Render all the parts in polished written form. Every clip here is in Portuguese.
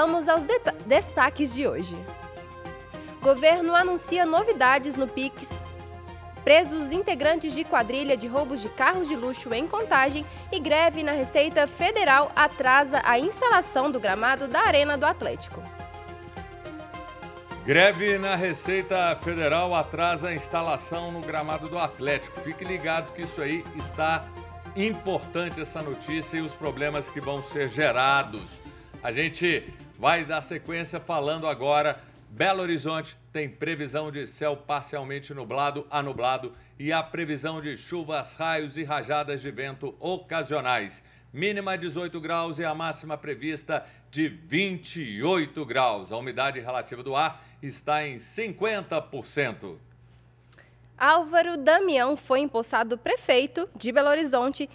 Vamos aos destaques de hoje. Governo anuncia novidades no Pix. Presos integrantes de quadrilha de roubos de carros de luxo em Contagem e greve na Receita Federal atrasa a instalação do gramado da Arena do Atlético. Greve na Receita Federal atrasa a instalação no gramado do Atlético. Fique ligado que isso aí está importante, essa notícia, e os problemas que vão ser gerados. A gente vai dar sequência falando agora. Belo Horizonte tem previsão de céu parcialmente nublado a nublado e a previsão de chuvas, raios e rajadas de vento ocasionais. Mínima 18 graus e a máxima prevista de 28 graus. A umidade relativa do ar está em 50%. Álvaro Damião foi empossado prefeito de Belo Horizonte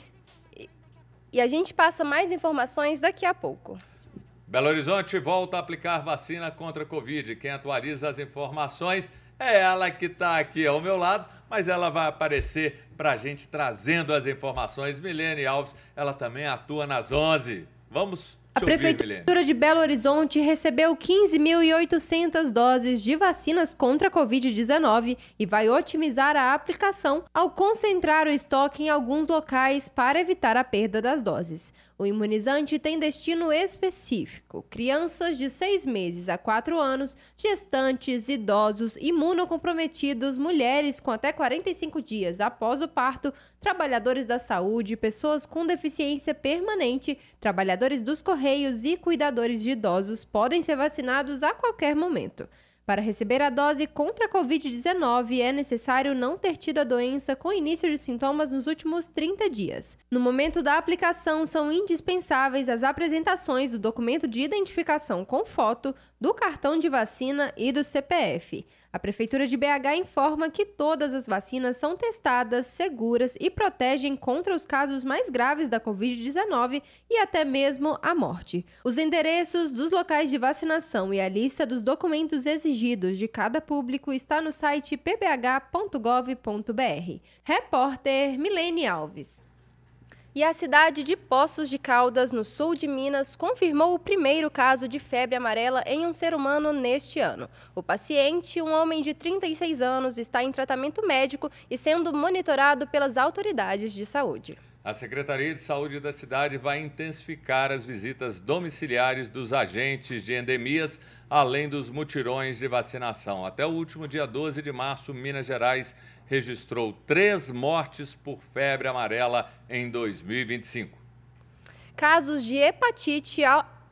e a gente passa mais informações daqui a pouco. Belo Horizonte volta a aplicar vacina contra a Covid. Quem atualiza as informações é ela que está aqui ao meu lado, mas ela vai aparecer para a gente trazendo as informações. Milene Alves, ela também atua nas 11. Vamos A Prefeitura de Belo Horizonte recebeu 15.800 doses de vacinas contra a Covid-19 e vai otimizar a aplicação ao concentrar o estoque em alguns locais para evitar a perda das doses. O imunizante tem destino específico: crianças de 6 meses a 4 anos, gestantes, idosos, imunocomprometidos, mulheres com até 45 dias após o parto, trabalhadores da saúde, pessoas com deficiência permanente, trabalhadores dos Correios e cuidadores de idosos podem ser vacinados a qualquer momento. Para receber a dose contra a Covid-19, é necessário não ter tido a doença com início de sintomas nos últimos 30 dias. No momento da aplicação, são indispensáveis as apresentações do documento de identificação com foto, do cartão de vacina e do CPF. A Prefeitura de BH informa que todas as vacinas são testadas, seguras e protegem contra os casos mais graves da Covid-19 e até mesmo a morte. Os endereços dos locais de vacinação e a lista dos documentos exigidos de cada público está no site pbh.gov.br. Repórter Milene Alves. E a cidade de Poços de Caldas, no sul de Minas, confirmou o primeiro caso de febre amarela em um ser humano neste ano. O paciente, um homem de 36 anos, está em tratamento médico e sendo monitorado pelas autoridades de saúde. A Secretaria de Saúde da cidade vai intensificar as visitas domiciliares dos agentes de endemias, além dos mutirões de vacinação. Até o último dia 12 de março, Minas Gerais registrou 3 mortes por febre amarela em 2025. Casos de hepatite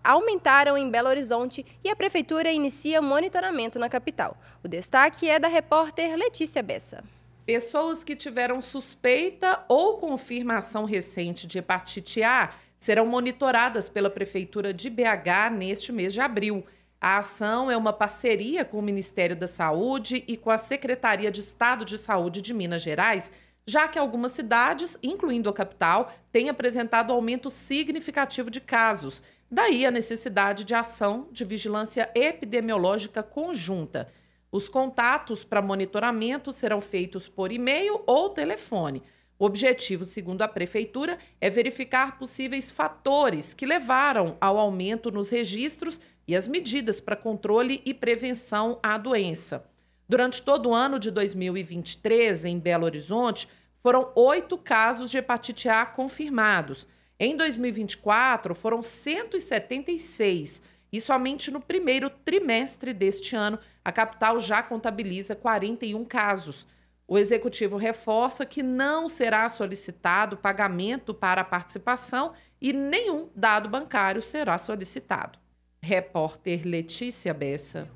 aumentaram em Belo Horizonte e a Prefeitura inicia monitoramento na capital. O destaque é da repórter Letícia Bessa. Pessoas que tiveram suspeita ou confirmação recente de hepatite A serão monitoradas pela Prefeitura de BH neste mês de abril. A ação é uma parceria com o Ministério da Saúde e com a Secretaria de Estado de Saúde de Minas Gerais, já que algumas cidades, incluindo a capital, têm apresentado aumento significativo de casos. Daí a necessidade de ação de vigilância epidemiológica conjunta. Os contatos para monitoramento serão feitos por e-mail ou telefone. O objetivo, segundo a Prefeitura, é verificar possíveis fatores que levaram ao aumento nos registros e as medidas para controle e prevenção à doença. Durante todo o ano de 2023, em Belo Horizonte, foram 8 casos de hepatite A confirmados. Em 2024, foram 176. E somente no primeiro trimestre deste ano, a capital já contabiliza 41 casos. O Executivo reforça que não será solicitado pagamento para a participação e nenhum dado bancário será solicitado. Repórter Letícia Bessa.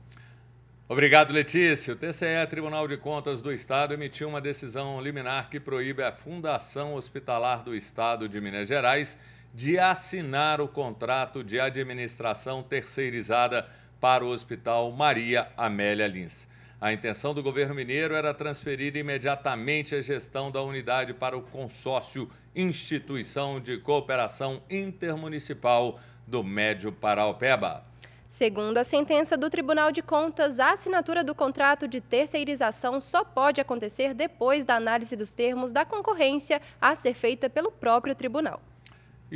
Obrigado, Letícia. O TCE, Tribunal de Contas do Estado, emitiu uma decisão liminar que proíbe a Fundação Hospitalar do Estado de Minas Gerais de assinar o contrato de administração terceirizada para o Hospital Maria Amélia Lins. A intenção do governo mineiro era transferir imediatamente a gestão da unidade para o consórcio Instituição de Cooperação Intermunicipal do Médio Paraopeba. Segundo a sentença do Tribunal de Contas, a assinatura do contrato de terceirização só pode acontecer depois da análise dos termos da concorrência a ser feita pelo próprio tribunal.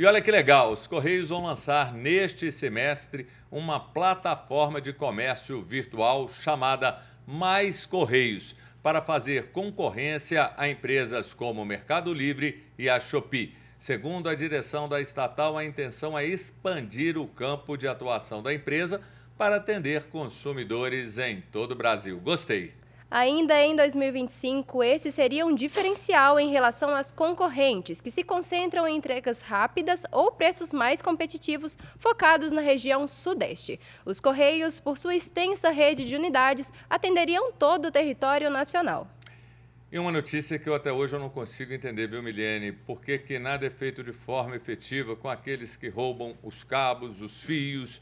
E olha que legal, os Correios vão lançar neste semestre uma plataforma de comércio virtual chamada Mais Correios, para fazer concorrência a empresas como o Mercado Livre e a Shopee. Segundo a direção da estatal, a intenção é expandir o campo de atuação da empresa para atender consumidores em todo o Brasil. Gostei! Ainda em 2025, esse seria um diferencial em relação às concorrentes, que se concentram em entregas rápidas ou preços mais competitivos, focados na região sudeste. Os Correios, por sua extensa rede de unidades, atenderiam todo o território nacional. E uma notícia que até hoje eu não consigo entender, viu, Milene? Por que nada é feito de forma efetiva com aqueles que roubam os cabos, os fios,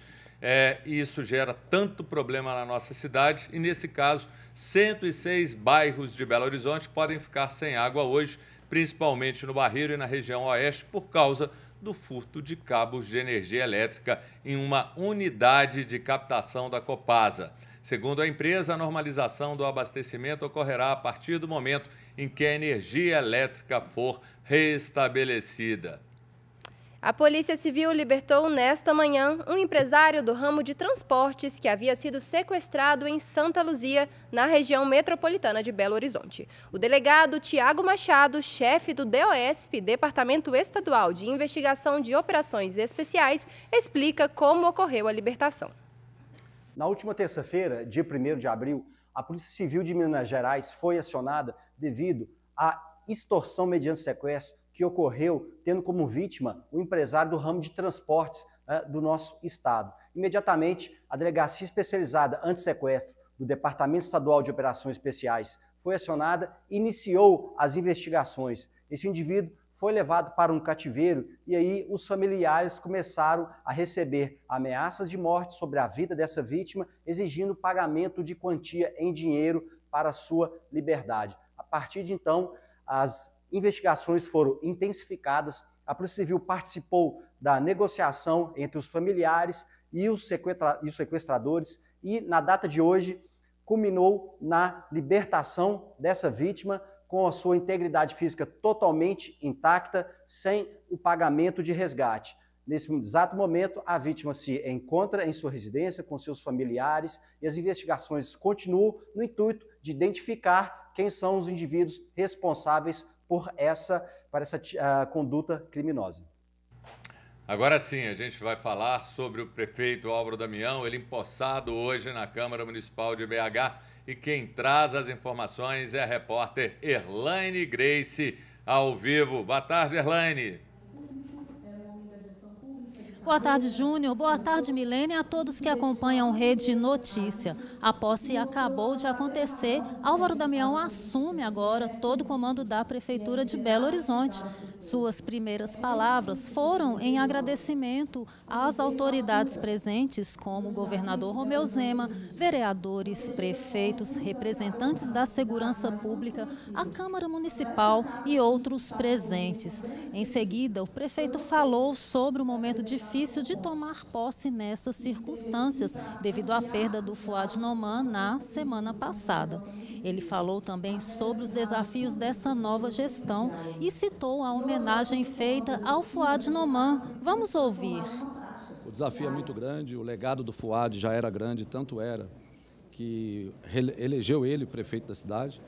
e isso gera tanto problema na nossa cidade. E nesse caso, 106 bairros de Belo Horizonte podem ficar sem água hoje, principalmente no Barreiro e na região oeste, por causa do furto de cabos de energia elétrica em uma unidade de captação da Copasa. Segundo a empresa, a normalização do abastecimento ocorrerá a partir do momento em que a energia elétrica for restabelecida. A Polícia Civil libertou nesta manhã um empresário do ramo de transportes que havia sido sequestrado em Santa Luzia, na região metropolitana de Belo Horizonte. O delegado Tiago Machado, chefe do DOESP, Departamento Estadual de Investigação de Operações Especiais, explica como ocorreu a libertação. Na última terça-feira, dia 1º de abril, a Polícia Civil de Minas Gerais foi acionada devido à extorsão mediante sequestro que ocorreu tendo como vítima o empresário do ramo de transportes do nosso estado. Imediatamente, a Delegacia Especializada Anti-Sequestro do Departamento Estadual de Operações Especiais foi acionada e iniciou as investigações. Esse indivíduo foi levado para um cativeiro e aí os familiares começaram a receber ameaças de morte sobre a vida dessa vítima, exigindo pagamento de quantia em dinheiro para sua liberdade. A partir de então, as investigações foram intensificadas, a Polícia Civil participou da negociação entre os familiares e os sequestradores e, na data de hoje, culminou na libertação dessa vítima com a sua integridade física totalmente intacta, sem o pagamento de resgate. Nesse exato momento, a vítima se encontra em sua residência com seus familiares e as investigações continuam no intuito de identificar quem são os indivíduos responsáveis por essa conduta criminosa. Agora sim, a gente vai falar sobre o prefeito Álvaro Damião, ele empossado hoje na Câmara Municipal de BH. E quem traz as informações é a repórter Erlaine Grace, ao vivo. Boa tarde, Erlaine. Boa tarde, Júnior. Boa tarde, Milene, a todos que acompanham Rede Notícia. A posse acabou de acontecer. Álvaro Damião assume agora todo o comando da Prefeitura de Belo Horizonte. Suas primeiras palavras foram em agradecimento às autoridades presentes, como o governador Romeu Zema, vereadores, prefeitos, representantes da segurança pública, a Câmara Municipal e outros presentes. Em seguida, o prefeito falou sobre o momento difícil de tomar posse nessas circunstâncias, devido à perda do Fuad Noman na semana passada. Ele falou também sobre os desafios dessa nova gestão e citou a homenagem feita ao Fuad Noman. Vamos ouvir. O desafio é muito grande, o legado do Fuad já era grande, tanto era que elegeu ele prefeito da cidade.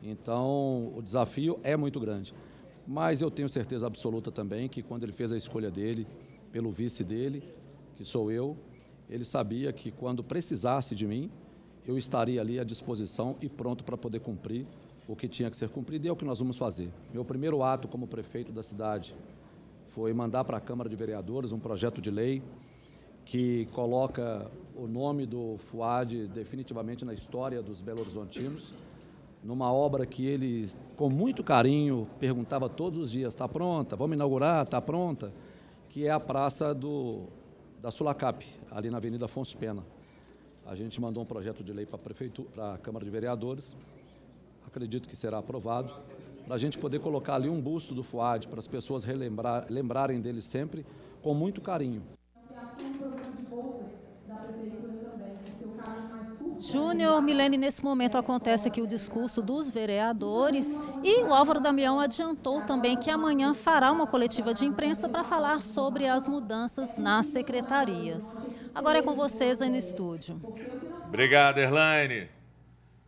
Então, o desafio é muito grande. Mas eu tenho certeza absoluta também que quando ele fez a escolha dele, pelo vice dele, que sou eu, ele sabia que quando precisasse de mim, eu estaria ali à disposição e pronto para poder cumprir o que tinha que ser cumprido, e é o que nós vamos fazer. Meu primeiro ato como prefeito da cidade foi mandar para a Câmara de Vereadores um projeto de lei que coloca o nome do Fuad definitivamente na história dos belo-horizontinos, numa obra que ele, com muito carinho, perguntava todos os dias: está pronta? Vamos inaugurar? Está pronta? Que é a praça da Sulacap, ali na Avenida Afonso Pena. A gente mandou um projeto de lei para a Câmara de Vereadores, acredito que será aprovado, para a gente poder colocar ali um busto do Fuad, para as pessoas lembrarem dele sempre, com muito carinho. Júnior, Milene, nesse momento acontece aqui o discurso dos vereadores e o Álvaro Damião adiantou também que amanhã fará uma coletiva de imprensa para falar sobre as mudanças nas secretarias. Agora é com vocês aí no estúdio. Obrigado, Erlaine.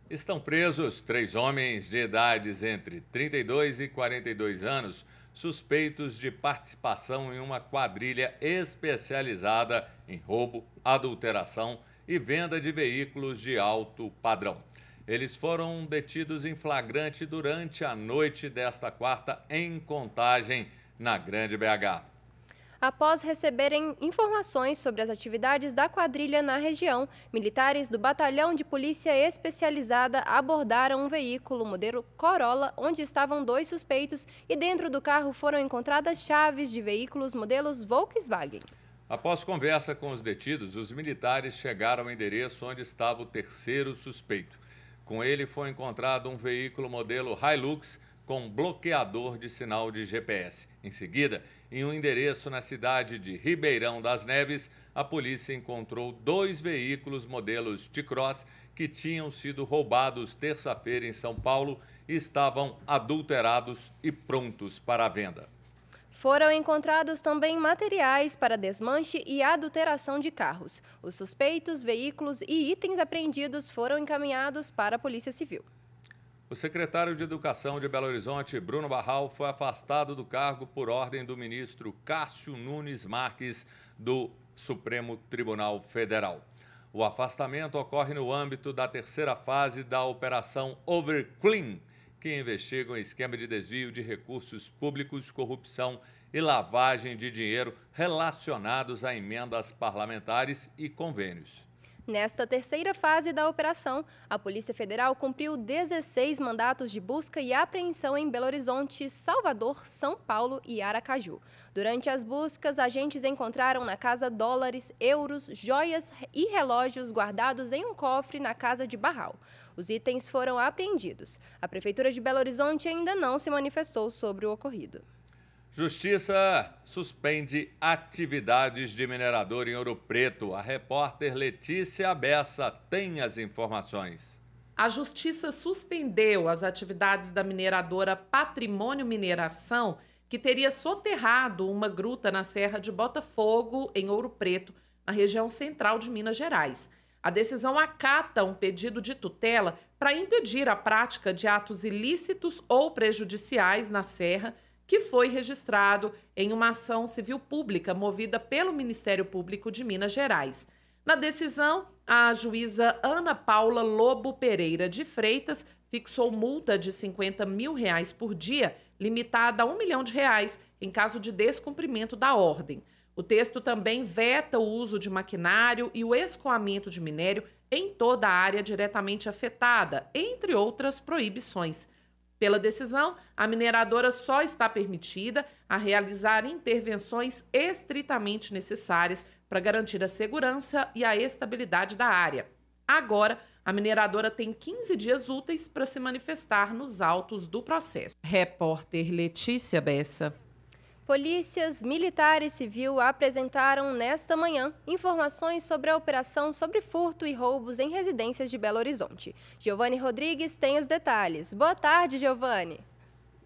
Estão presos 3 homens de idades entre 32 e 42 anos, suspeitos de participação em uma quadrilha especializada em roubo, adulteração e venda de veículos de alto padrão. Eles foram detidos em flagrante durante a noite desta quarta em Contagem, na Grande BH. Após receberem informações sobre as atividades da quadrilha na região, militares do Batalhão de Polícia Especializada abordaram um veículo modelo Corolla, onde estavam 2 suspeitos e dentro do carro foram encontradas chaves de veículos modelos Volkswagen. Após conversa com os detidos, os militares chegaram ao endereço onde estava o 3º suspeito. Com ele foi encontrado um veículo modelo Hilux com bloqueador de sinal de GPS. Em seguida, em um endereço na cidade de Ribeirão das Neves, a polícia encontrou 2 veículos modelos T-Cross que tinham sido roubados terça-feira em São Paulo e estavam adulterados e prontos para a venda. Foram encontrados também materiais para desmanche e adulteração de carros. Os suspeitos, veículos e itens apreendidos foram encaminhados para a Polícia Civil. O secretário de Educação de Belo Horizonte, Bruno Barral, foi afastado do cargo por ordem do ministro Cássio Nunes Marques, do Supremo Tribunal Federal. O afastamento ocorre no âmbito da 3ª fase da Operação Overclean, que investiga um esquema de desvio de recursos públicos, corrupção e lavagem de dinheiro relacionados a emendas parlamentares e convênios. Nesta 3ª fase da operação, a Polícia Federal cumpriu 16 mandatos de busca e apreensão em Belo Horizonte, Salvador, São Paulo e Aracaju. Durante as buscas, agentes encontraram na casa dólares, euros, joias e relógios guardados em um cofre na casa de Barral. Os itens foram apreendidos. A Prefeitura de Belo Horizonte ainda não se manifestou sobre o ocorrido. Justiça suspende atividades de minerador em Ouro Preto. A repórter Letícia Bessa tem as informações. A Justiça suspendeu as atividades da mineradora Patrimônio Mineração, que teria soterrado uma gruta na Serra de Botafogo, em Ouro Preto, na região central de Minas Gerais. A decisão acata um pedido de tutela para impedir a prática de atos ilícitos ou prejudiciais na serra, que foi registrado em uma ação civil pública movida pelo Ministério Público de Minas Gerais. Na decisão, a juíza Ana Paula Lobo Pereira de Freitas fixou multa de R$50 mil por dia, limitada a R$1 milhão em caso de descumprimento da ordem. O texto também veta o uso de maquinário e o escoamento de minério em toda a área diretamente afetada, entre outras proibições. Pela decisão, a mineradora só está permitida a realizar intervenções estritamente necessárias para garantir a segurança e a estabilidade da área. Agora, a mineradora tem 15 dias úteis para se manifestar nos autos do processo. Repórter Letícia Bessa. Polícias Militar e Civil apresentaram nesta manhã informações sobre a operação sobre furto e roubos em residências de Belo Horizonte. Giovanni Rodrigues tem os detalhes. Boa tarde, Giovanni.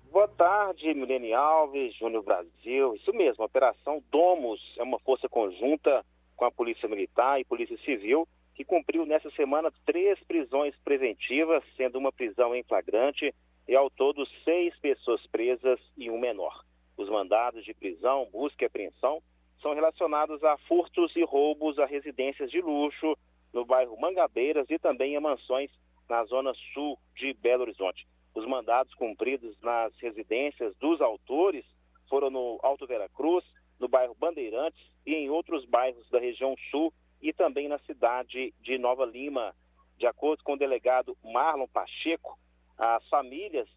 Boa tarde, Milene Alves, Júnior Brasil. Isso mesmo, a Operação Domus é uma força conjunta com a Polícia Militar e Polícia Civil que cumpriu nessa semana 3 prisões preventivas, sendo uma prisão em flagrante e ao todo 6 pessoas presas e um menor. Os mandados de prisão, busca e apreensão são relacionados a furtos e roubos a residências de luxo no bairro Mangabeiras e também a mansões na zona sul de Belo Horizonte. Os mandados cumpridos nas residências dos autores foram no Alto Veracruz, no bairro Bandeirantes e em outros bairros da região sul e também na cidade de Nova Lima. De acordo com o delegado Marlon Pacheco, as famílias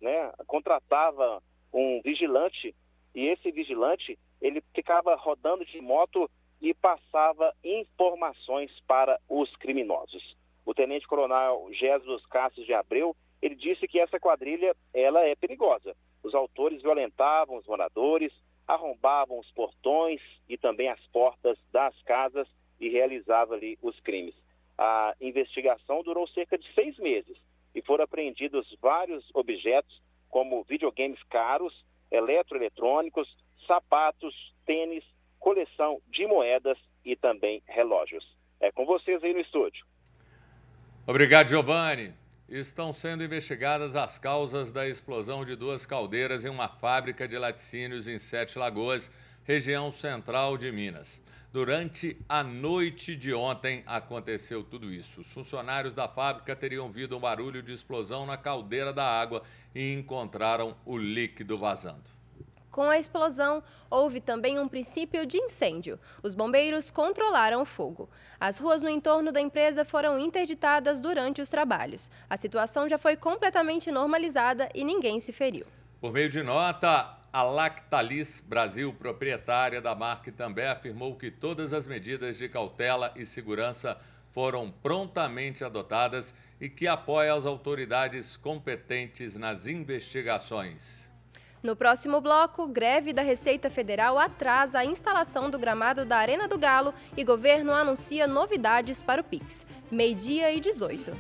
contratavam um vigilante. E esse vigilante, ele ficava rodando de moto e passava informações para os criminosos. O tenente-coronel Jesus Cássio de Abreu, ele disse que essa quadrilha, ela é perigosa. Os autores violentavam os moradores, arrombavam os portões e também as portas das casas e realizavam ali os crimes. A investigação durou cerca de 6 meses e foram apreendidos vários objetos, como videogames caros, eletroeletrônicos, sapatos, tênis, coleção de moedas e também relógios. É com vocês aí no estúdio. Obrigado, Giovanni. Estão sendo investigadas as causas da explosão de 2 caldeiras em uma fábrica de laticínios em Sete Lagoas, região central de Minas. Durante a noite de ontem aconteceu tudo isso. Os funcionários da fábrica teriam ouvido um barulho de explosão na caldeira da água e encontraram o líquido vazando. Com a explosão, houve também um princípio de incêndio. Os bombeiros controlaram o fogo. As ruas no entorno da empresa foram interditadas durante os trabalhos. A situação já foi completamente normalizada e ninguém se feriu. Por meio de nota, a Lactalis Brasil, proprietária da marca, também afirmou que todas as medidas de cautela e segurança foram prontamente adotadas e que apoia as autoridades competentes nas investigações. No próximo bloco, greve da Receita Federal atrasa a instalação do gramado da Arena do Galo e governo anuncia novidades para o Pix. 12h18.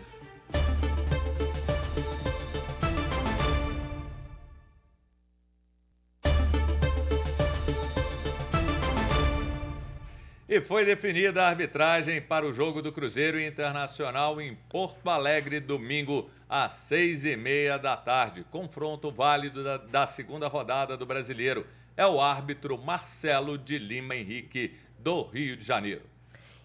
E foi definida a arbitragem para o jogo do Cruzeiro Internacional em Porto Alegre, domingo, às 6h30 da tarde. Confronto válido da segunda rodada do Brasileiro. É o árbitro Marcelo de Lima Henrique, do Rio de Janeiro.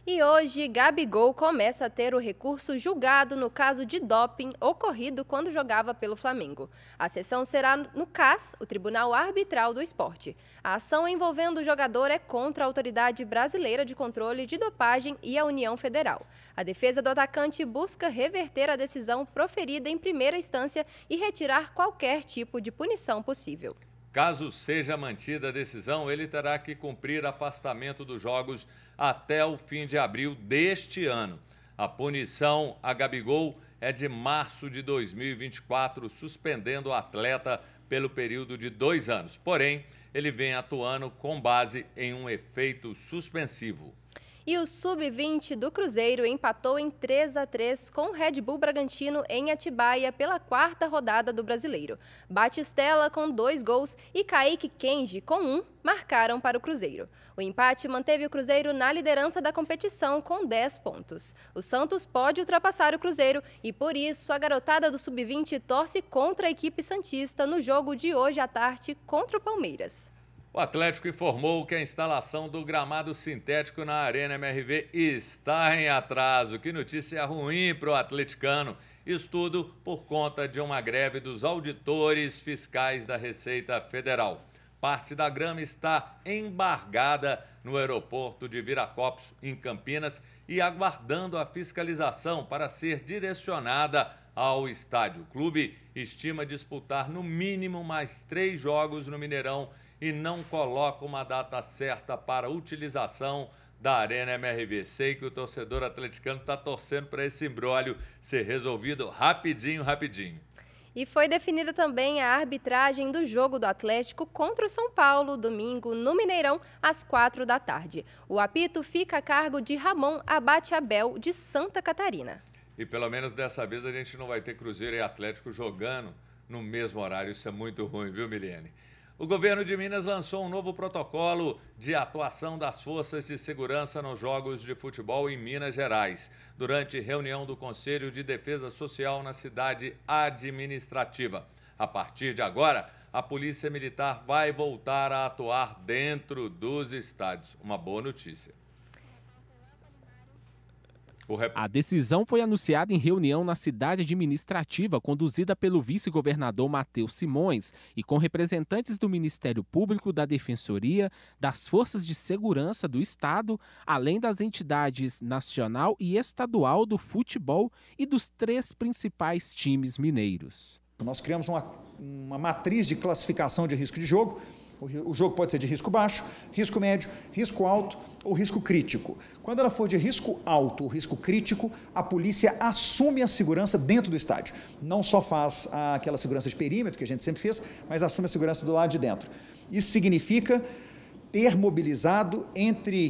E hoje, Gabigol começa a ter o recurso julgado no caso de doping ocorrido quando jogava pelo Flamengo. A sessão será no CAS, o Tribunal Arbitral do Esporte. A ação envolvendo o jogador é contra a Autoridade Brasileira de Controle de Dopagem e a União Federal. A defesa do atacante busca reverter a decisão proferida em primeira instância e retirar qualquer tipo de punição possível. Caso seja mantida a decisão, ele terá que cumprir afastamento dos jogos até o fim de abril deste ano. A punição a Gabigol é de março de 2024, suspendendo o atleta pelo período de 2 anos. Porém, ele vem atuando com base em um efeito suspensivo. E o Sub-20 do Cruzeiro empatou em 3-3 com o Red Bull Bragantino em Atibaia pela 4ª rodada do Brasileiro. Batistella com 2 gols e Kaique Kenji com 1 marcaram para o Cruzeiro. O empate manteve o Cruzeiro na liderança da competição com 10 pontos. O Santos pode ultrapassar o Cruzeiro e, por isso, a garotada do Sub-20 torce contra a equipe santista no jogo de hoje à tarde contra o Palmeiras. O Atlético informou que a instalação do gramado sintético na Arena MRV está em atraso. Que notícia ruim para o atleticano. Isso tudo por conta de uma greve dos auditores fiscais da Receita Federal. Parte da grama está embargada no aeroporto de Viracopos, em Campinas, e aguardando a fiscalização para ser direcionada ao estádio. O clube estima disputar no mínimo mais 3 jogos no Mineirão e não coloca uma data certa para a utilização da Arena MRV. Sei que o torcedor atleticano está torcendo para esse imbróglio ser resolvido rapidinho. E foi definida também a arbitragem do jogo do Atlético contra o São Paulo, domingo, no Mineirão, às 4 da tarde. O apito fica a cargo de Ramon Abate Abel, de Santa Catarina. E pelo menos dessa vez a gente não vai ter Cruzeiro e Atlético jogando no mesmo horário. Isso é muito ruim, viu, Milene? O governo de Minas lançou um novo protocolo de atuação das forças de segurança nos jogos de futebol em Minas Gerais, durante reunião do Conselho de Defesa Social na cidade administrativa. A partir de agora, a Polícia Militar vai voltar a atuar dentro dos estádios. Uma boa notícia. A decisão foi anunciada em reunião na cidade administrativa conduzida pelo vice-governador Matheus Simões e com representantes do Ministério Público, da Defensoria, das Forças de Segurança do Estado, além das entidades nacional e estadual do futebol e dos 3 principais times mineiros. Nós criamos uma matriz de classificação de risco de jogo. O jogo pode ser de risco baixo, risco médio, risco alto ou risco crítico. Quando ela for de risco alto ou risco crítico, a polícia assume a segurança dentro do estádio. Não só faz aquela segurança de perímetro que a gente sempre fez, mas assume a segurança do lado de dentro. Isso significa ter mobilizado entre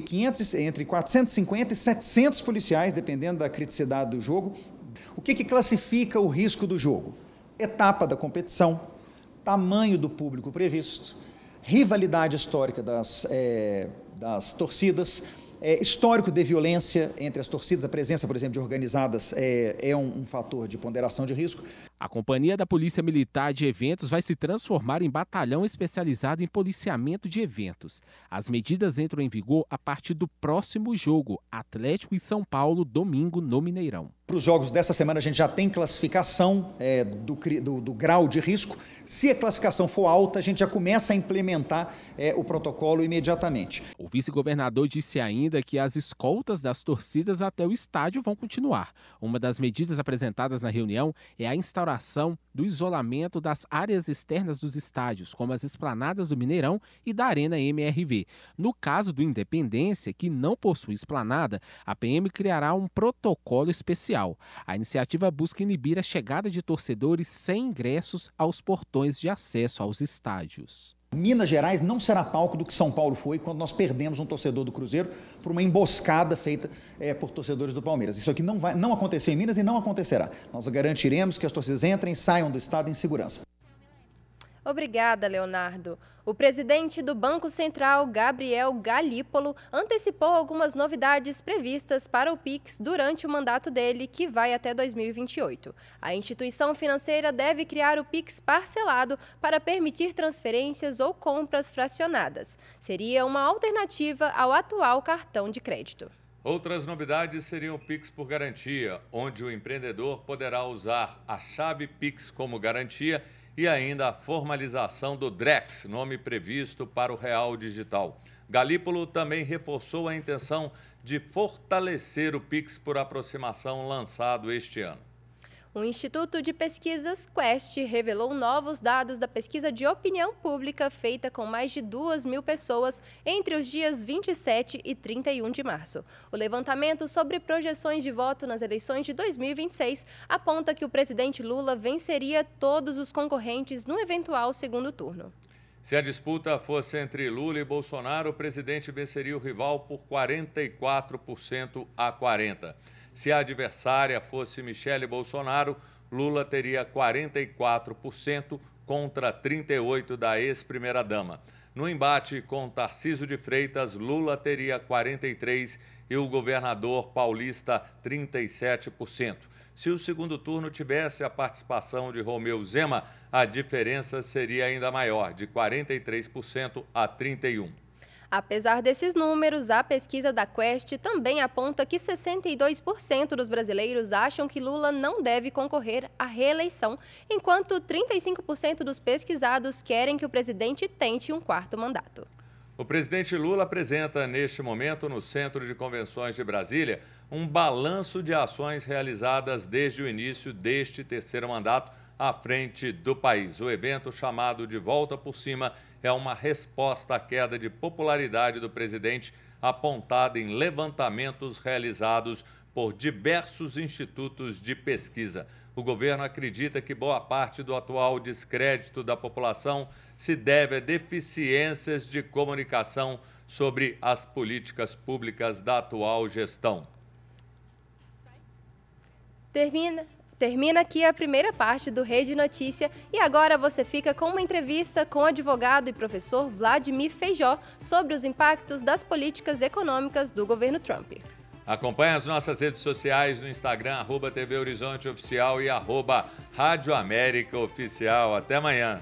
450 e 700 policiais, dependendo da criticidade do jogo. O que classifica o risco do jogo? Etapa da competição, tamanho do público previsto, rivalidade histórica das torcidas, histórico de violência entre as torcidas, a presença, por exemplo, de organizadas é um fator de ponderação de risco. A Companhia da Polícia Militar de Eventos vai se transformar em batalhão especializado em policiamento de eventos. As medidas entram em vigor a partir do próximo jogo, Atlético e São Paulo, domingo, no Mineirão. Para os jogos dessa semana, a gente já tem classificação do grau de risco. Se a classificação for alta, a gente já começa a implementar o protocolo imediatamente. O vice-governador disse ainda que as escoltas das torcidas até o estádio vão continuar. Uma das medidas apresentadas na reunião é a instauração do isolamento das áreas externas dos estádios, como as esplanadas do Mineirão e da Arena MRV. No caso do Independência, que não possui esplanada, a PM criará um protocolo especial. A iniciativa busca inibir a chegada de torcedores sem ingressos aos portões de acesso aos estádios. Minas Gerais não será palco do que São Paulo foi quando nós perdemos um torcedor do Cruzeiro por uma emboscada feita por torcedores do Palmeiras. Isso aqui não aconteceu em Minas e não acontecerá. Nós garantiremos que as torcidas entrem e saiam do estado em segurança. Obrigada, Leonardo. O presidente do Banco Central, Gabriel Galípolo, antecipou algumas novidades previstas para o Pix durante o mandato dele, que vai até 2028. A instituição financeira deve criar o Pix parcelado para permitir transferências ou compras fracionadas. Seria uma alternativa ao atual cartão de crédito. Outras novidades seriam o Pix por garantia, onde o empreendedor poderá usar a chave Pix como garantia e ainda a formalização do Drex, nome previsto para o Real Digital. Galípolo também reforçou a intenção de fortalecer o Pix por aproximação lançado este ano. O Instituto de Pesquisas Quest revelou novos dados da pesquisa de opinião pública feita com mais de 2.000 pessoas entre os dias 27 e 31 de março. O levantamento sobre projeções de voto nas eleições de 2026 aponta que o presidente Lula venceria todos os concorrentes no eventual segundo turno. Se a disputa fosse entre Lula e Bolsonaro, o presidente venceria o rival por 44% a 40%. Se a adversária fosse Michele Bolsonaro, Lula teria 44% contra 38% da ex-primeira-dama. No embate com Tarcísio de Freitas, Lula teria 43% e o governador paulista 37%. Se o segundo turno tivesse a participação de Romeu Zema, a diferença seria ainda maior, de 43% a 31%. Apesar desses números, a pesquisa da Quest também aponta que 62% dos brasileiros acham que Lula não deve concorrer à reeleição, enquanto 35% dos pesquisados querem que o presidente tente um quarto mandato. O presidente Lula apresenta, neste momento, no Centro de Convenções de Brasília, um balanço de ações realizadas desde o início deste terceiro mandato à frente do país. O evento, chamado de Volta por Cima, é uma resposta à queda de popularidade do presidente, apontada em levantamentos realizados por diversos institutos de pesquisa. O governo acredita que boa parte do atual descrédito da população se deve a deficiências de comunicação sobre as políticas públicas da atual gestão. Termina aqui a primeira parte do Rede Notícia e agora você fica com uma entrevista com o advogado e professor Vladimir Feijó sobre os impactos das políticas econômicas do governo Trump. Acompanhe as nossas redes sociais no Instagram, @TV Horizonte Oficial e @Rádio América Oficial. Até amanhã.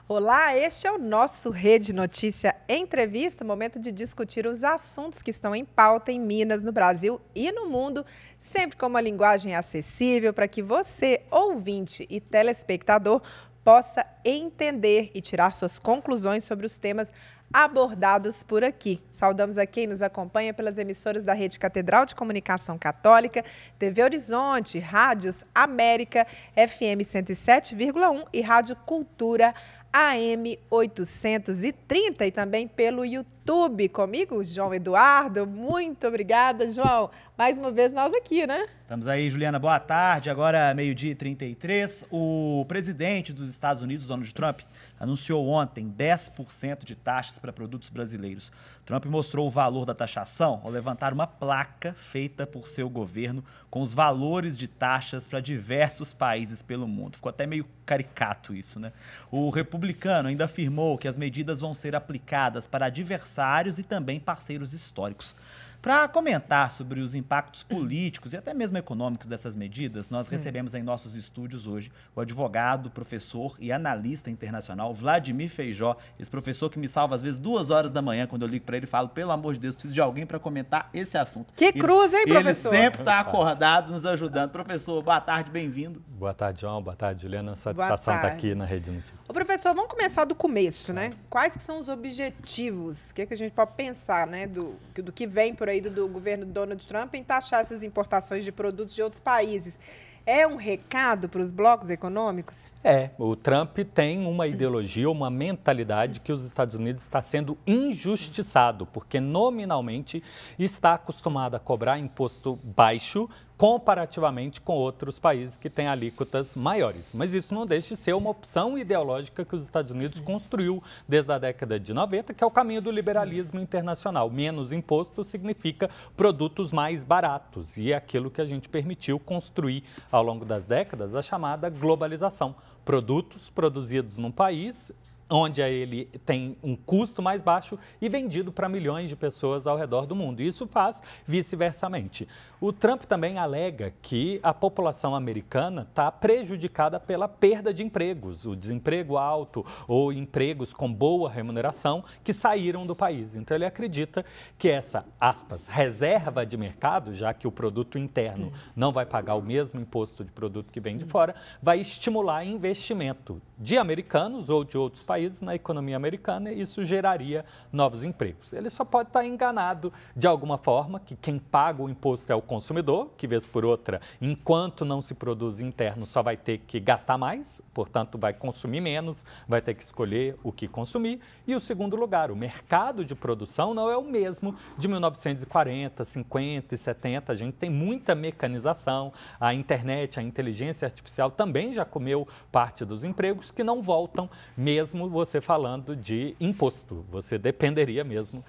Olá, este é o nosso Rede Notícia Entrevista, momento de discutir os assuntos que estão em pauta em Minas, no Brasil e no mundo, sempre com uma linguagem acessível para que você, ouvinte e telespectador, possa entender e tirar suas conclusões sobre os temas abordados por aqui. Saudamos a quem nos acompanha pelas emissoras da Rede Catedral de Comunicação Católica, TV Horizonte, Rádios América, FM 107,1 e Rádio Cultura AM 830 e também pelo YouTube. Comigo, João Eduardo. Muito obrigada, João. Mais uma vez nós aqui, né? Estamos aí, Juliana. Boa tarde. Agora, 12h33. O presidente dos Estados Unidos, Donald Trump, anunciou ontem 10% de taxas para produtos brasileiros. Trump mostrou o valor da taxação ao levantar uma placa feita por seu governo com os valores de taxas para diversos países pelo mundo. Ficou até meio caricato isso, né? O republicano ainda afirmou que as medidas vão ser aplicadas para adversários e também parceiros históricos. Para comentar sobre os impactos políticos e até mesmo econômicos dessas medidas, nós recebemos em nossos estúdios hoje o advogado, professor e analista internacional Vladimir Feijó, esse professor que me salva às vezes 2 horas da manhã quando eu ligo para ele e falo, pelo amor de Deus, preciso de alguém para comentar esse assunto. Que cruz, hein, professor? Ele sempre está acordado, nos ajudando. Professor, boa tarde, bem-vindo. Boa tarde, João. Boa tarde, Juliana. Satisfação estar aqui na Rede Notícias. Ô, professor, vamos começar do começo, né? Quais que são os objetivos? O que a gente pode pensar, né, do que vem por aí do governo Donald Trump em taxar essas importações de produtos de outros países? É um recado para os blocos econômicos? O Trump tem uma ideologia, uma mentalidade que os Estados Unidos está sendo injustiçado, porque nominalmente está acostumado a cobrar imposto baixo comparativamente com outros países que têm alíquotas maiores. Mas isso não deixa de ser uma opção ideológica que os Estados Unidos construiu desde a década de 90, que é o caminho do liberalismo internacional. Menos imposto significa produtos mais baratos e é aquilo que a gente permitiu construir ao longo das décadas, a chamada globalização. Produtos produzidos num país onde ele tem um custo mais baixo e vendido para milhões de pessoas ao redor do mundo. E isso faz vice-versamente. O Trump também alega que a população americana está prejudicada pela perda de empregos, o desemprego alto ou empregos com boa remuneração que saíram do país. Então ele acredita que essa, aspas, reserva de mercado, já que o produto interno não vai pagar o mesmo imposto de produto que vem de fora, vai estimular investimento de americanos ou de outros países na economia americana e isso geraria novos empregos. Ele só pode estar enganado de alguma forma, que quem paga o imposto é o consumidor, que vez por outra, enquanto não se produz interno, só vai ter que gastar mais, portanto vai consumir menos, vai ter que escolher o que consumir. E o segundo lugar, o mercado de produção não é o mesmo de 1940, 50 e 70, a gente tem muita mecanização, a internet, a inteligência artificial também já comeu parte dos empregos que não voltam mesmo você falando de imposto. Você dependeria mesmo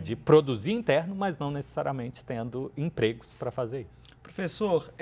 de produzir interno, mas não necessariamente tendo empregos para fazer isso. Professor,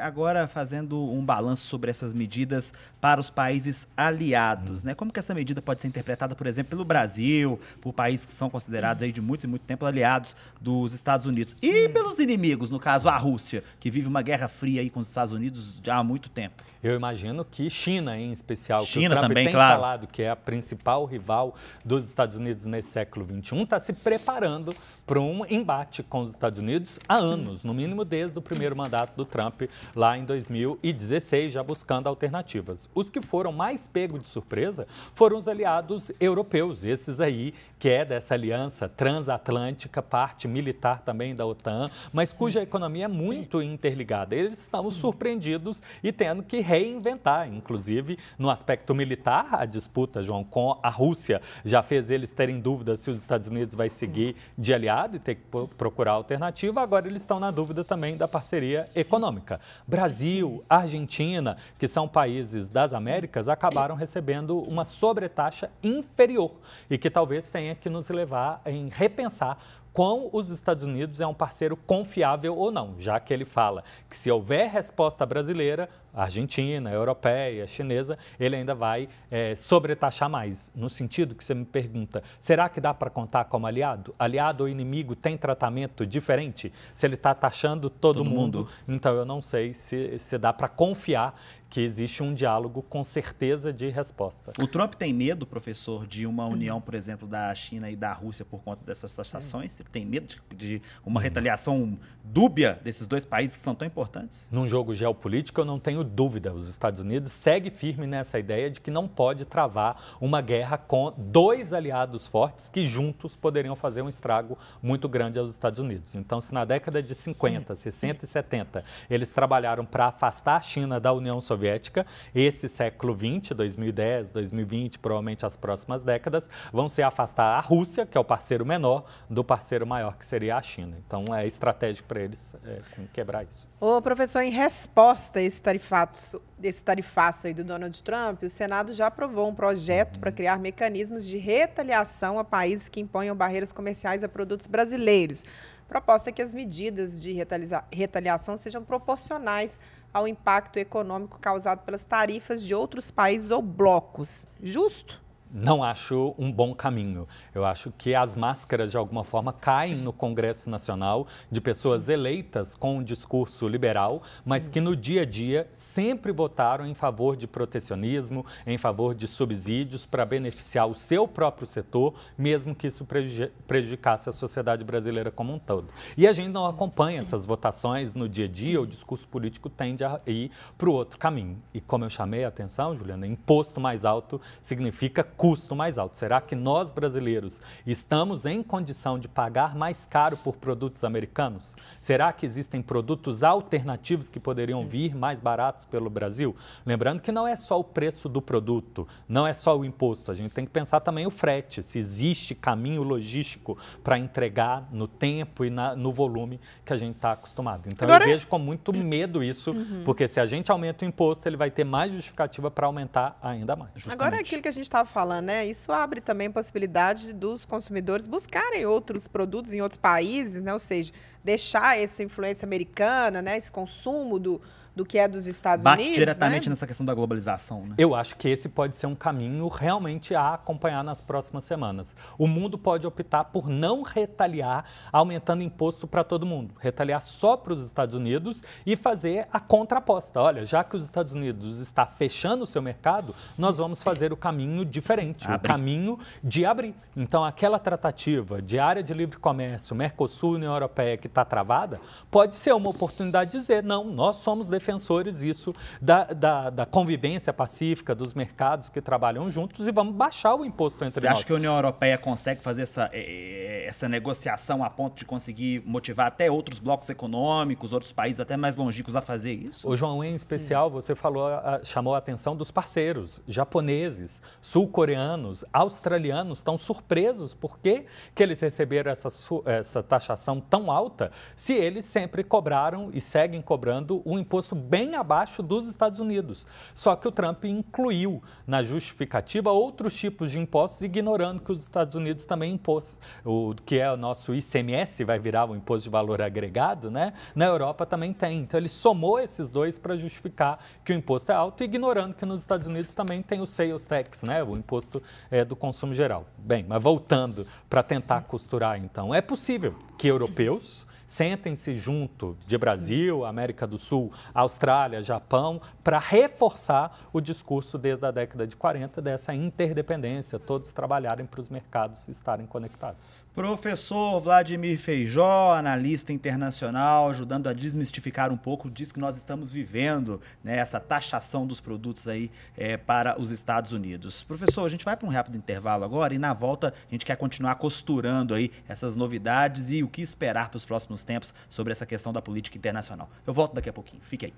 agora fazendo um balanço sobre essas medidas para os países aliados, né? Como que essa medida pode ser interpretada, por exemplo, pelo Brasil, por países que são considerados aí de muito e muito tempo aliados dos Estados Unidos e pelos inimigos, no caso a Rússia, que vive uma guerra fria aí com os Estados Unidos já há muito tempo? Eu imagino que China, em especial, China que o Trump também, tem claro, falado que é a principal rival dos Estados Unidos nesse século XXI, está se preparando para um embate com os Estados Unidos há anos, no mínimo desde o primeiro mandato do Trump, lá em 2016, já buscando alternativas. Os que foram mais pegos de surpresa foram os aliados europeus, esses aí que é dessa aliança transatlântica, parte militar também da OTAN, mas cuja economia é muito interligada. Eles estão surpreendidos e tendo que reinventar, inclusive no aspecto militar, a disputa, João, com a Rússia já fez eles terem dúvidas se os Estados Unidos vai seguir de aliado e ter que procurar alternativa. Agora eles estão na dúvida também da parceria econômica. Brasil, Argentina, que são países das Américas, acabaram recebendo uma sobretaxa inferior e que talvez tenha que nos levar em repensar quão os Estados Unidos é um parceiro confiável ou não, já que ele fala que se houver resposta brasileira, argentina, europeia, chinesa, ele ainda vai sobretaxar mais. No sentido que você me pergunta, será que dá para contar como aliado? Aliado ou inimigo tem tratamento diferente? Se ele está taxando todo mundo, então eu não sei se dá para confiar que existe um diálogo com certeza de resposta. O Trump tem medo, professor, de uma união, por exemplo, da China e da Rússia por conta dessas taxações? Ele tem medo de uma retaliação dúbia desses dois países que são tão importantes? Num jogo geopolítico, eu não tenho tenho dúvida. Os Estados Unidos seguem firme nessa ideia de que não pode travar uma guerra com dois aliados fortes que juntos poderiam fazer um estrago muito grande aos Estados Unidos. Então, se na década de 50, 60 e 70 eles trabalharam para afastar a China da União Soviética, esse século 20, 2010, 2020, provavelmente as próximas décadas, vão ser afastar a Rússia, que é o parceiro menor, do parceiro maior, que seria a China. Então, é estratégico para eles, sim, quebrar isso. Ô, professor, em resposta a esse tarifaço aí do Donald Trump, o Senado já aprovou um projeto para criar mecanismos de retaliação a países que imponham barreiras comerciais a produtos brasileiros. A proposta é que as medidas de retaliação sejam proporcionais ao impacto econômico causado pelas tarifas de outros países ou blocos. Justo? Não acho um bom caminho. Eu acho que as máscaras, de alguma forma, caem no Congresso Nacional de pessoas eleitas com um discurso liberal, mas que no dia a dia sempre votaram em favor de protecionismo, em favor de subsídios para beneficiar o seu próprio setor, mesmo que isso prejudicasse a sociedade brasileira como um todo. E a gente não acompanha essas votações no dia a dia, o discurso político tende a ir para o outro caminho. E como eu chamei a atenção, Juliana, imposto mais alto significa custo mais alto. Será que nós, brasileiros, estamos em condição de pagar mais caro por produtos americanos? Será que existem produtos alternativos que poderiam vir mais baratos pelo Brasil? Lembrando que não é só o preço do produto, não é só o imposto. A gente tem que pensar também o frete, se existe caminho logístico para entregar no tempo e no volume que a gente está acostumado. Então, eu vejo com muito medo isso, porque se a gente aumenta o imposto, ele vai ter mais justificativa para aumentar ainda mais. Justamente. Agora, é aquilo que a gente estava falando, né? Isso abre também possibilidade dos consumidores buscarem outros produtos em outros países, né? Ou seja, deixar essa influência americana, né? Esse consumo do que é dos Estados Unidos. Bate diretamente nessa questão da globalização, né? Eu acho que esse pode ser um caminho realmente a acompanhar nas próximas semanas. O mundo pode optar por não retaliar, aumentando imposto para todo mundo. Retaliar só para os Estados Unidos e fazer a contraposta. Olha, já que os Estados Unidos está fechando o seu mercado, nós vamos fazer o caminho diferente, o caminho de abrir. Então, aquela tratativa de área de livre comércio, Mercosul, União Europeia, que está travada, pode ser uma oportunidade de dizer, não, nós somos defensores da convivência pacífica, dos mercados que trabalham juntos e vamos baixar o imposto entre nós. Você acha que a União Europeia consegue fazer essa negociação a ponto de conseguir motivar até outros blocos econômicos, outros países até mais longínquos a fazer isso? O João, em especial, você chamou a atenção dos parceiros japoneses, sul-coreanos, australianos, estão surpresos por que eles receberam essa taxação tão alta se eles sempre cobraram e seguem cobrando um imposto bem abaixo dos Estados Unidos. Só que o Trump incluiu na justificativa outros tipos de impostos, ignorando que os Estados Unidos também impôs. O que é o nosso ICMS, vai virar o Imposto de Valor Agregado, né? Na Europa também tem. Então, ele somou esses dois para justificar que o imposto é alto, ignorando que nos Estados Unidos também tem o Sales Tax, né? O imposto do consumo geral. Bem, mas voltando para tentar costurar, então, é possível que europeus sentem-se junto de Brasil, América do Sul, Austrália, Japão, para reforçar o discurso desde a década de 40 dessa interdependência, todos trabalharem para os mercados estarem conectados. Professor Vladimir Feijó, analista internacional, ajudando a desmistificar um pouco disso que nós estamos vivendo, né, essa taxação dos produtos aí para os Estados Unidos. Professor, a gente vai para um rápido intervalo agora e na volta a gente quer continuar costurando aí essas novidades e o que esperar para os próximos tempos sobre essa questão da política internacional. Eu volto daqui a pouquinho, fique aí.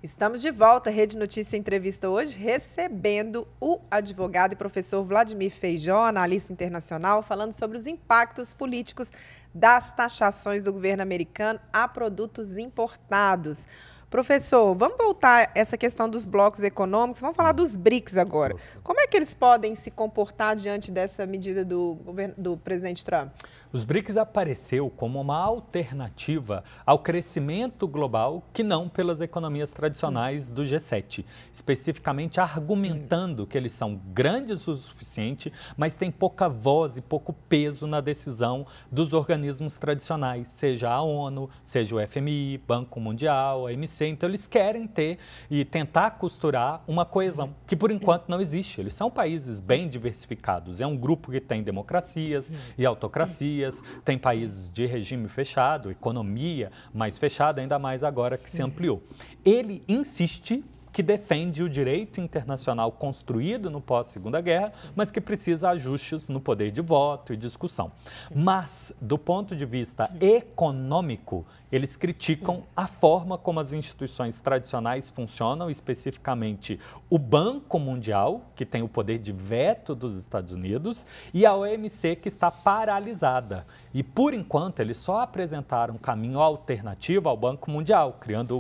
Estamos de volta, Rede Notícia Entrevista hoje, recebendo o advogado e professor Vladimir Feijó, analista internacional, falando sobre os impactos políticos das taxações do governo americano a produtos importados. Professor, vamos voltar a essa questão dos blocos econômicos, vamos falar dos BRICS agora. Como é que eles podem se comportar diante dessa medida do presidente Trump? Os BRICS apareceu como uma alternativa ao crescimento global que não pelas economias tradicionais do G7, especificamente argumentando que eles são grandes o suficiente, mas têm pouca voz e pouco peso na decisão dos organismos tradicionais, seja a ONU, seja o FMI, Banco Mundial, a MC, OMC. Então, eles querem ter e tentar costurar uma coesão, que por enquanto não existe. Eles são países bem diversificados. É um grupo que tem democracias e autocracias, tem países de regime fechado, economia mais fechada, ainda mais agora que se ampliou. Ele insiste que defende o direito internacional construído no pós-Segunda Guerra, mas que precisa ajustes no poder de voto e discussão. Mas, do ponto de vista econômico, eles criticam a forma como as instituições tradicionais funcionam, especificamente o Banco Mundial, que tem o poder de veto dos Estados Unidos, e a OMC, que está paralisada. E, por enquanto, eles só apresentaram um caminho alternativo ao Banco Mundial, criando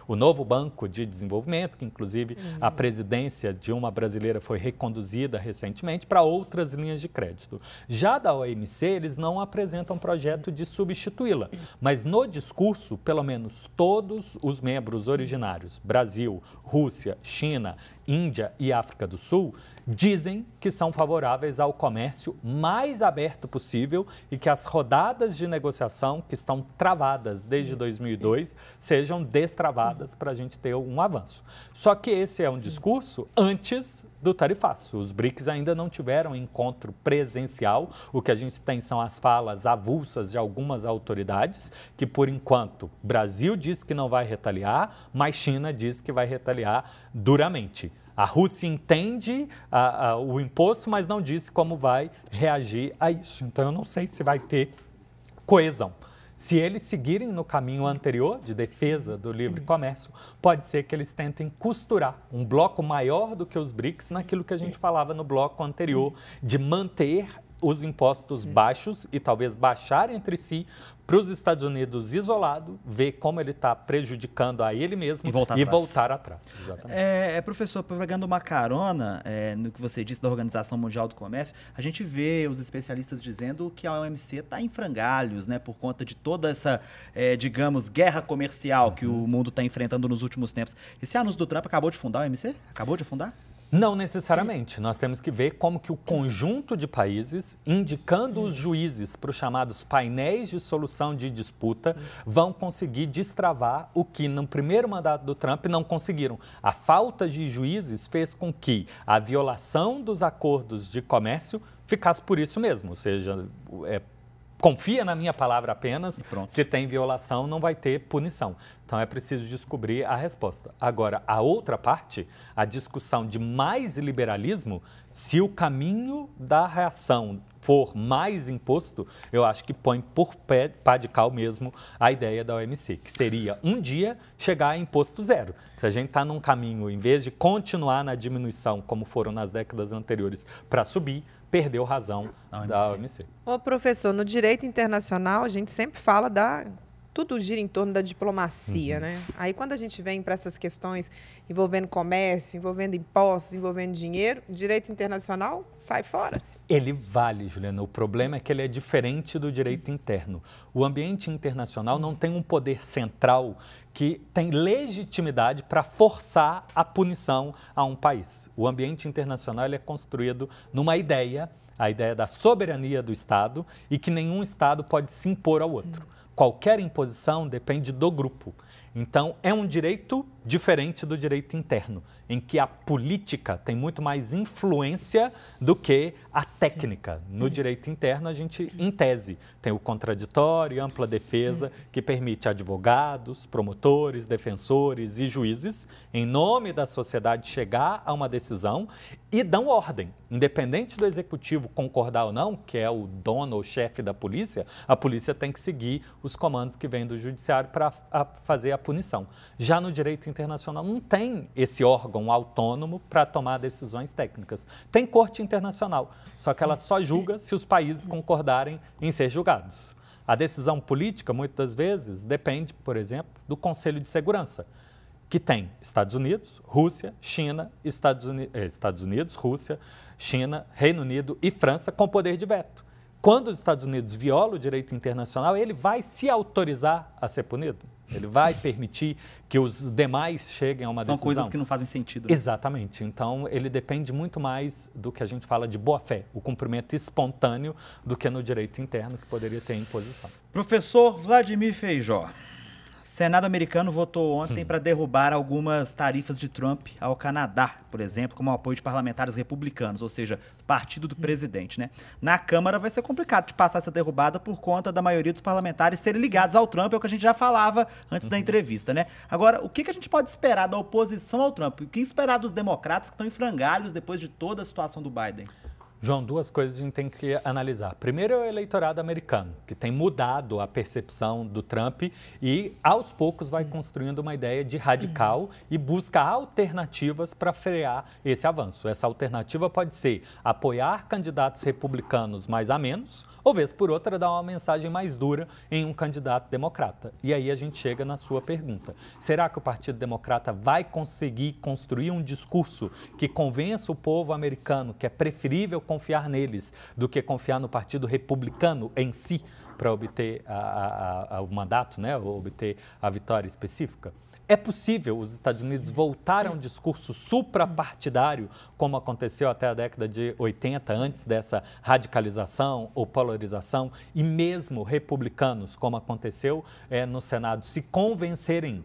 o novo Banco de Desenvolvimento, que, inclusive, a presidência de uma brasileira foi reconduzida recentemente para outras linhas de crédito. Já da OMC, eles não apresentam um projeto de substituí-la, mas no discurso, pelo menos todos os membros originários, Brasil, Rússia, China, Índia e África do Sul, dizem que são favoráveis ao comércio mais aberto possível e que as rodadas de negociação que estão travadas desde 2002 sejam destravadas para a gente ter um avanço. Só que esse é um discurso antes do tarifaço. Os BRICS ainda não tiveram encontro presencial. O que a gente tem são as falas avulsas de algumas autoridades que, por enquanto, Brasil diz que não vai retaliar, mas China diz que vai retaliar duramente. A Rússia entende o imposto, mas não disse como vai reagir a isso. Então, eu não sei se vai ter coesão. Se eles seguirem no caminho anterior de defesa do livre comércio, pode ser que eles tentem costurar um bloco maior do que os BRICS naquilo que a gente falava no bloco anterior, de manter os impostos baixos e talvez baixar entre si para os Estados Unidos isolado, ver como ele está prejudicando a ele mesmo e voltar atrás. Exatamente. Professor, pegando uma carona no que você disse da Organização Mundial do Comércio, a gente vê os especialistas dizendo que a OMC está em frangalhos, né, por conta de toda essa, digamos, guerra comercial que o mundo está enfrentando nos últimos tempos. Esse anúncio do Trump acabou de fundar a OMC? Acabou de fundar? Não necessariamente. Nós temos que ver como que o conjunto de países, indicando os juízes para os chamados painéis de solução de disputa, vão conseguir destravar o que no primeiro mandato do Trump não conseguiram. A falta de juízes fez com que a violação dos acordos de comércio ficasse por isso mesmo, ou seja, confia na minha palavra apenas, se tem violação não vai ter punição. Então é preciso descobrir a resposta. Agora, a outra parte, a discussão de mais liberalismo, se o caminho da reação for mais imposto, eu acho que põe por pá de cal mesmo a ideia da OMC, que seria um dia chegar a imposto zero. Se a gente está num caminho, em vez de continuar na diminuição, como foram nas décadas anteriores, para subir, perdeu razão da OMC. Ô, professor, no direito internacional, a gente sempre fala tudo gira em torno da diplomacia, né? Aí, quando a gente vem para essas questões envolvendo comércio, envolvendo impostos, envolvendo dinheiro, direito internacional sai fora. Ele vale, Juliana. O problema é que ele é diferente do direito interno. O ambiente internacional não tem um poder central que tem legitimidade para forçar a punição a um país. O ambiente internacional ele é construído numa ideia, a ideia da soberania do Estado, e que nenhum Estado pode se impor ao outro. Qualquer imposição depende do grupo. Então, é um direito diferente do direito interno, em que a política tem muito mais influência do que a técnica. No direito interno, a gente, em tese, tem o contraditório, ampla defesa, que permite advogados, promotores, defensores e juízes, em nome da sociedade, chegar a uma decisão e dão ordem. Independente do executivo concordar ou não, que é o dono ou chefe da polícia, a polícia tem que seguir os comandos que vêm do judiciário para fazer a punição. Já no direito internacional não tem esse órgão autônomo para tomar decisões técnicas. Tem corte internacional, só que ela só julga se os países concordarem em ser julgados. A decisão política, muitas vezes, depende, por exemplo, do Conselho de Segurança, que tem Estados Unidos, Rússia, China, Estados Unidos, Rússia, China, Reino Unido e França com poder de veto. Quando os Estados Unidos violam o direito internacional, ele vai se autorizar a ser punido. Ele vai permitir que os demais cheguem a uma decisão. São coisas que não fazem sentido. Exatamente. Então, ele depende muito mais do que a gente fala de boa-fé, o cumprimento espontâneo, do que no direito interno, que poderia ter imposição. Professor Vladimir Feijó, Senado americano votou ontem para derrubar algumas tarifas de Trump ao Canadá, por exemplo, como o apoio de parlamentares republicanos, ou seja, partido do presidente, né? Na Câmara vai ser complicado de passar essa derrubada por conta da maioria dos parlamentares serem ligados ao Trump, é o que a gente já falava antes da entrevista, né? Agora, o que a gente pode esperar da oposição ao Trump? O que esperar dos democratas que estão em frangalhos depois de toda a situação do Biden? João, duas coisas a gente tem que analisar. Primeiro é o eleitorado americano, que tem mudado a percepção do Trump e, aos poucos, vai construindo uma ideia de radical e busca alternativas para frear esse avanço. Essa alternativa pode ser apoiar candidatos republicanos mais a menos, ou, vez por outra, dar uma mensagem mais dura em um candidato democrata. E aí a gente chega na sua pergunta. Será que o Partido Democrata vai conseguir construir um discurso que convença o povo americano que é preferível confiar neles do que confiar no Partido Republicano em si para obter o mandato, né, ou obter a vitória específica? É possível os Estados Unidos voltarem a um discurso suprapartidário, como aconteceu até a década de 80, antes dessa radicalização ou polarização, e mesmo republicanos, como aconteceu no Senado, se convencerem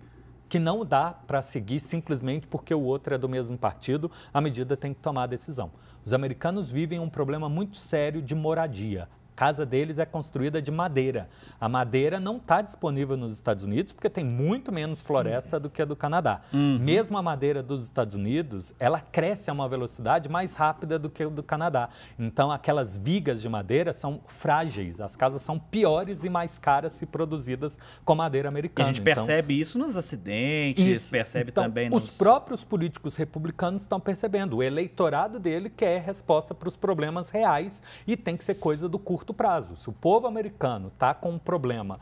que não dá para seguir simplesmente porque o outro é do mesmo partido, a medida tem que tomar a decisão. Os americanos vivem um problema muito sério de moradia. A casa deles é construída de madeira. A madeira não está disponível nos Estados Unidos porque tem muito menos floresta do que a do Canadá. Mesmo a madeira dos Estados Unidos, ela cresce a uma velocidade mais rápida do que a do Canadá. Então, aquelas vigas de madeira são frágeis. As casas são piores e mais caras se produzidas com madeira americana. E a gente percebe isso nos acidentes, percebe também nos... Os próprios políticos republicanos estão percebendo. O eleitorado dele quer resposta para os problemas reais e tem que ser coisa do curto prazo. Se o povo americano está com um problema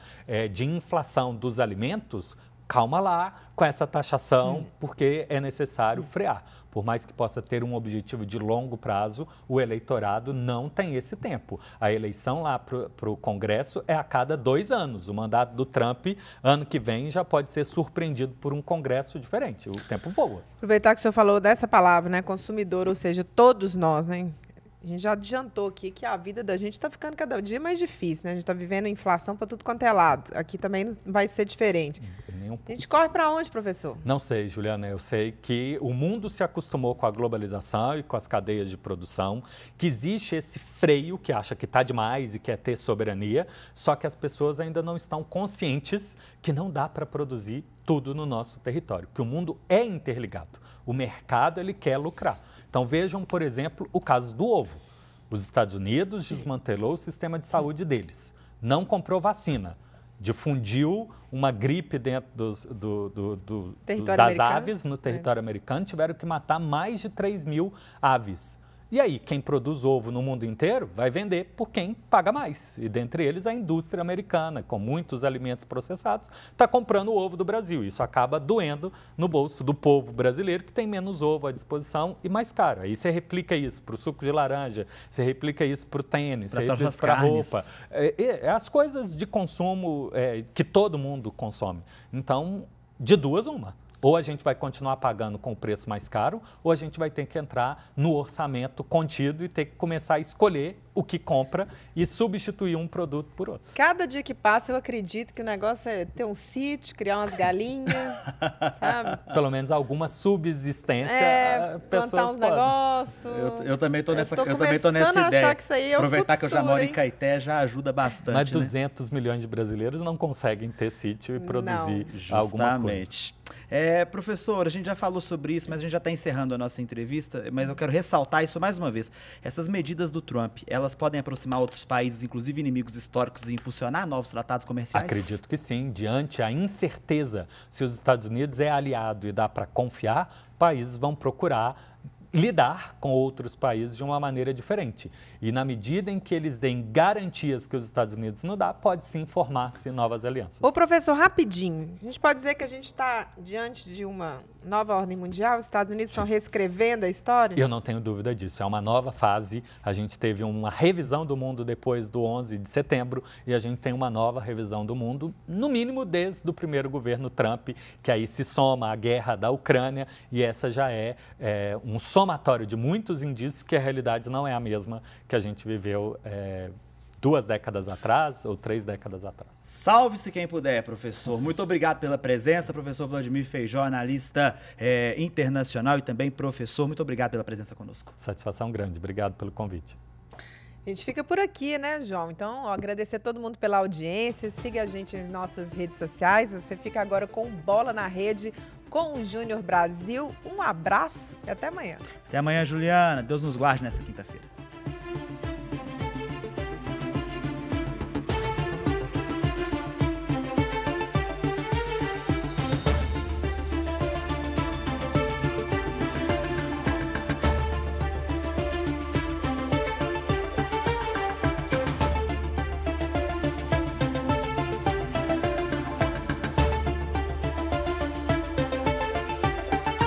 de inflação dos alimentos, calma lá com essa taxação, porque é necessário frear. Por mais que possa ter um objetivo de longo prazo, o eleitorado não tem esse tempo. A eleição lá para o Congresso é a cada 2 anos. O mandato do Trump, ano que vem, já pode ser surpreendido por um Congresso diferente. O tempo voa. Aproveitar que o senhor falou dessa palavra, né, consumidor, ou seja, todos nós, né? A gente já adiantou aqui que a vida da gente está ficando cada dia mais difícil, né? A gente está vivendo inflação para tudo quanto é lado. Aqui também vai ser diferente. A gente corre para onde, professor? Não sei, Juliana. Eu sei que o mundo se acostumou com a globalização e com as cadeias de produção, que existe esse freio que acha que está demais e quer ter soberania, só que as pessoas ainda não estão conscientes que não dá para produzir tudo no nosso território, que o mundo é interligado. O mercado, ele quer lucrar. Então, vejam, por exemplo, o caso do ovo. Os Estados Unidos desmantelou o sistema de saúde deles, não comprou vacina, difundiu uma gripe dentro das aves no território americano, tiveram que matar mais de 3.000 aves. E aí, quem produz ovo no mundo inteiro vai vender por quem paga mais. E dentre eles, a indústria americana, com muitos alimentos processados, está comprando o ovo do Brasil. Isso acaba doendo no bolso do povo brasileiro, que tem menos ovo à disposição e mais caro. Aí você replica isso para o suco de laranja, você replica isso para o tênis, você replica isso para a roupa. As coisas de consumo que todo mundo consome. Então, de duas, uma. Ou a gente vai continuar pagando com o preço mais caro, ou a gente vai ter que entrar no orçamento contido e ter que começar a escolher o que compra e substituir um produto por outro. Cada dia que passa, eu acredito que o negócio é ter um sítio, criar umas galinhas, sabe? Pelo menos alguma subsistência, pessoas plantar uns negócios. Eu também tô nessa ideia. Que isso aí é aproveitar futuro, que eu já moro em Caeté já ajuda bastante. Mas 200 milhões de brasileiros não conseguem ter sítio e produzir alguma coisa. Professor, a gente já falou sobre isso, mas a gente já está encerrando a nossa entrevista, mas eu quero ressaltar isso mais uma vez. Essas medidas do Trump, elas podem aproximar outros países, inclusive inimigos históricos, e impulsionar novos tratados comerciais? Acredito que sim. Diante a incerteza se os Estados Unidos é aliado e dá para confiar, países vão procurar lidar com outros países de uma maneira diferente. E na medida em que eles deem garantias que os Estados Unidos não dá, pode sim formar-se novas alianças. Ô, professor, rapidinho, a gente pode dizer que a gente está diante de uma nova ordem mundial? Os Estados Unidos estão reescrevendo a história? Eu não tenho dúvida disso. É uma nova fase. A gente teve uma revisão do mundo depois do 11 de setembro e a gente tem uma nova revisão do mundo, no mínimo desde o primeiro governo Trump, que aí se soma à guerra da Ucrânia e essa já é um somatório de muitos indícios que a realidade não é a mesma que a gente viveu 2 décadas atrás ou 3 décadas atrás. Salve-se quem puder, professor. Muito obrigado pela presença, professor Vladimir Feijó, analista internacional e também professor. Muito obrigado pela presença conosco. Satisfação grande. Obrigado pelo convite. A gente fica por aqui, né, João? Então, agradecer a todo mundo pela audiência. Siga a gente nas nossas redes sociais. Você fica agora com Bola na Rede com o Júnior Brasil. Um abraço e até amanhã. Até amanhã, Juliana. Deus nos guarde nessa quinta-feira.